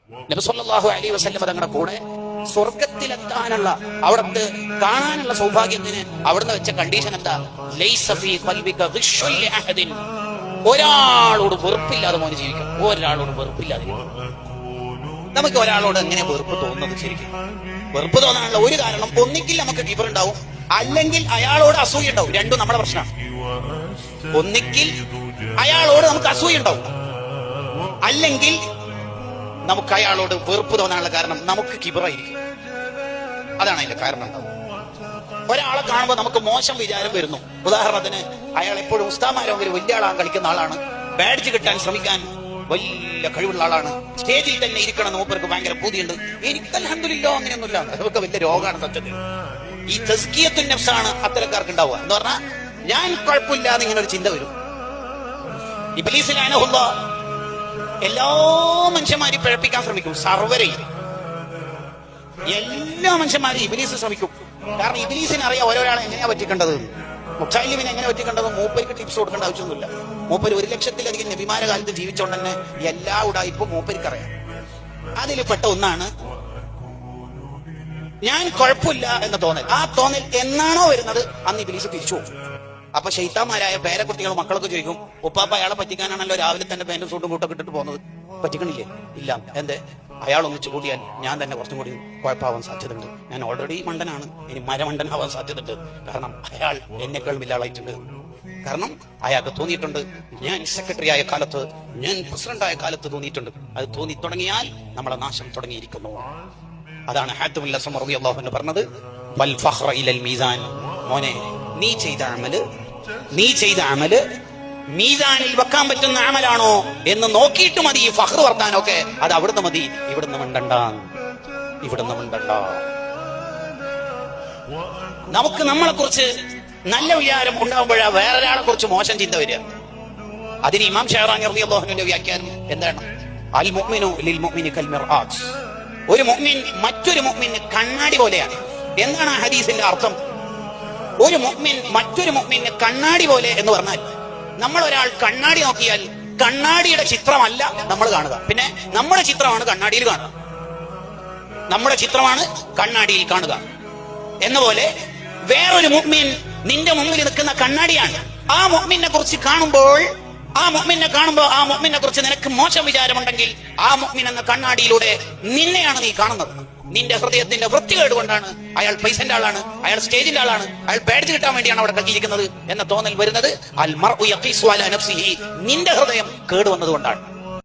നബി സല്ലല്ലാഹു അലൈഹി വസല്ലം തങ്ങളുടെ കൂടെ സ്വർഗത്തിലെത്താനുള്ള അവിടുത്തെ കാണാനുള്ള സൗഭാഗ്യത്തിന് അവിടുന്ന് വെച്ച കണ്ടീഷൻ എന്താ? ലൈസ ഫീ ഖൽബിക ഗിശ്ശുൻ ലിഅഹദിൻ. ഒരാളോട് വെറുപ്പില്ലാതെ മോന് ജീവിക്കും. ഒരാളോട് വെറുപ്പില്ലാതെ. നമുക്ക് ഒരാളോട് എങ്ങനെ വെറുപ്പ് തോന്നുന്നത്? ശരിക്കും വെറുപ്പ് തോന്നാനുള്ള ഒരു കാരണം, ഒന്നിക്കിൽ നമുക്ക് കിബർ ഉണ്ടാവും, അല്ലെങ്കിൽ അയാളോട് അസൂയ ഉണ്ടാവും. രണ്ടും നമ്മുടെ പ്രശ്നമാണ്. ഒന്നിക്കിൽ അയാളോട് നമുക്ക് അസൂയ ഉണ്ടാവും, അല്ലെങ്കിൽ നമുക്ക് അയാളോട് വെറുപ്പ് തോന്നാനുള്ള കാരണം നമുക്ക് കിബറായിരിക്കും. അതാണ് അതിന്റെ കാരണം ഉണ്ടാവും. ഒരാളെ കാണുമ്പോൾ നമുക്ക് മോശം വിചാരം വരുന്നു. ഉദാഹരണത്തിന്, അയാൾ എപ്പോഴും ഉസ്താദ്മാരോ വലിയ ആളാണ്, കളിക്കുന്ന ആളാണ്, ബാഡ്ജ് കിട്ടാൻ ശ്രമിക്കാൻ വലിയ കഴിവുള്ള ആളാണ്, സ്റ്റേജിൽ തന്നെ ഇരിക്കണം, മൂപ്പർക്ക് ഭയങ്കര പൂതിയുണ്ട്. എനിക്ക് അൽഹംദുലില്ലാ അങ്ങനെയൊന്നുമില്ല. അതൊക്കെ വലിയ രോഗമാണ് സത്യത്തിൽ. ഈ തസ്കിയത്തുൻ നഫ്സാണ് അത്തരക്കാർക്ക് ഉണ്ടാവുക. എന്ന് പറഞ്ഞാൽ ഞാൻ കുഴപ്പമില്ലാതെ ഇങ്ങനെ ഒരു ചിന്ത വരും. ഇബ്ലീസ് ലഅനഹുല്ലാഹ് എല്ലാ മനുഷ്യന്മാരെയും പിഴപ്പിക്കാൻ ശ്രമിക്കും. സർവരെയും, എല്ലാ മനുഷ്യന്മാരെയും ഇബ്ലീസ് ശ്രമിക്കും. കാരണം ഇബ്ലീസിന് അറിയാം ഓരോരാളെ എങ്ങനെയാ പറ്റിക്കേണ്ടത്, മുഖ്താലിമിനെ എങ്ങനെ പറ്റിക്കേണ്ടത്. മൂപ്പർക്ക് ടിപ്സ് കൊടുക്കേണ്ട ആവശ്യമൊന്നുമില്ല. മൂപ്പര് 1,00,000-ലധികം നബിമാരെ കാലത്ത് ജീവിച്ചോണ്ട് തന്നെ എല്ലാ ഉടായിപ്പും മൂപ്പർക്ക് അറിയാം. അതിൽ പെട്ട ഒന്നാണ് ഞാൻ കുഴപ്പമില്ല എന്ന തോന്നൽ. ആ തോന്നൽ എന്നാണോ വരുന്നത് അന്ന് ഇബ്ലീസ് തിരിച്ചു പോകും. അപ്പൊ ശൈത്താന്മാരായ പേരക്കുട്ടികളും മക്കളൊക്കെ ചോദിക്കും, ഉപ്പാപ്പ അയാളെ പറ്റിക്കാനാണല്ലോ രാവിലെ തന്നെ പാന്റും സൂട്ടും കൂട്ടൊക്കെ ഇട്ടിട്ട് പോകുന്നത്, പറ്റിക്കണില്ലേ? ഇല്ല. എന്തേ? അയാൾ ഒന്നിച്ചു കൂടിയാൽ ഞാൻ തന്നെ കുറച്ചും കൂടി കുഴപ്പമാവാൻ സാധ്യതയുണ്ട്. ഞാൻ ഓൾറെഡി മണ്ടനാണ്, ഇനി മരമണ്ടനാവാൻ സാധ്യതയുണ്ട്. കാരണം അയാൾ എന്നെക്കാൾ വലിയ ആളായിട്ടുണ്ട്. കാരണം അയാൾക്ക് തോന്നിയിട്ടുണ്ട്, ഞാൻ സെക്രട്ടറി ആയ കാലത്ത്, ഞാൻ പ്രസിഡന്റ് ആയ കാലത്ത് തോന്നിയിട്ടുണ്ട്. അത് തോന്നി തുടങ്ങിയാൽ നമ്മളെ നാശം തുടങ്ങിയിരിക്കുന്നു. അതാണ് ഹാത്തിമുൽ അസ്സം റളിയല്ലാഹു അൻഹു പറഞ്ഞത്, വൽ ഫഖ്റ ഇലൽ മീസാൻ. മോനെ, നീ ചെയ്ത അമല് മീസാനിൽ വെക്കാൻ പറ്റുന്ന അമലാണോ എന്ന് നോക്കിയിട്ട് മതി ഈ ഫഖ്ർ വർത്താനൊക്കെ. അത് അവിടുന്ന് മതി, ഇവിടുന്ന് മിണ്ടണ്ട. നമുക്ക് നമ്മളെ കുറിച്ച് നല്ല വിചാരം ഉണ്ടാകുമ്പോഴാ വേറൊരാളെ കുറിച്ച് മോശം ചിന്ത വരിക. അതിന് ഇമാം ഷഹറാനി റളിയല്ലാഹു അൻഹുവിന്റെ വ്യാഖ്യാനം എന്താണ്? അൽ മുഅ്മിനു ലിൽ മുഅ്മിനി കൽ മിർആത്ത്. ഒരു മുഅ്മിൻ മറ്റൊരു മുഅ്മിന് കണ്ണാടി പോലെയാണ്. എന്താണ് ആ ഹദീസിന്റെ അർത്ഥം? ഒരു മുഅ്മിൻ മറ്റൊരു മുഅ്മിന് കണ്ണാടി പോലെ എന്ന് പറഞ്ഞാൽ, നമ്മൾ ഒരാൾ കണ്ണാടി നോക്കിയാൽ കണ്ണാടിയുടെ ചിത്രമല്ല നമ്മൾ കാണുക, പിന്നെ നമ്മുടെ ചിത്രമാണ് കണ്ണാടിയിൽ കാണുക. നമ്മുടെ ചിത്രമാണ് കണ്ണാടിയിൽ കാണുക എന്നപോലെ വേറൊരു മുഅ്മിൻ നിന്റെ മുമ്പിൽ നിൽക്കുന്ന കണ്ണാടിയാണ്. ആ മുഅ്മിനെ കുറിച്ച് കാണുമ്പോൾ ആ മുഅ്മിനെ കുറിച്ച് നിനക്ക് മോശം വിചാരമുണ്ടെങ്കിൽ ആ മുഅ്മിൻ എന്ന കണ്ണാടിയിലൂടെ നിന്നെയാണ് നീ കാണുന്നത്. നിന്റെ ഹൃദയത്തിന്റെ വൃത്തികേട് കൊണ്ടാണ് അയാൾ പൈസന്റെ ആളാണ്, അയാൾ സ്റ്റേജിന്റെ ആളാണ്, അയാൾ ബാഡ്ജ് കിട്ടാൻ വേണ്ടിയാണ് അവിടെ കത്തിയിരിക്കുന്നത് എന്ന തോന്നൽ വരുന്നത് അൽ മർഉ യഖീസു അലാ നഫ്സിഹി, നിന്റെ ഹൃദയം കേടുവന്നതുകൊണ്ടാണ്.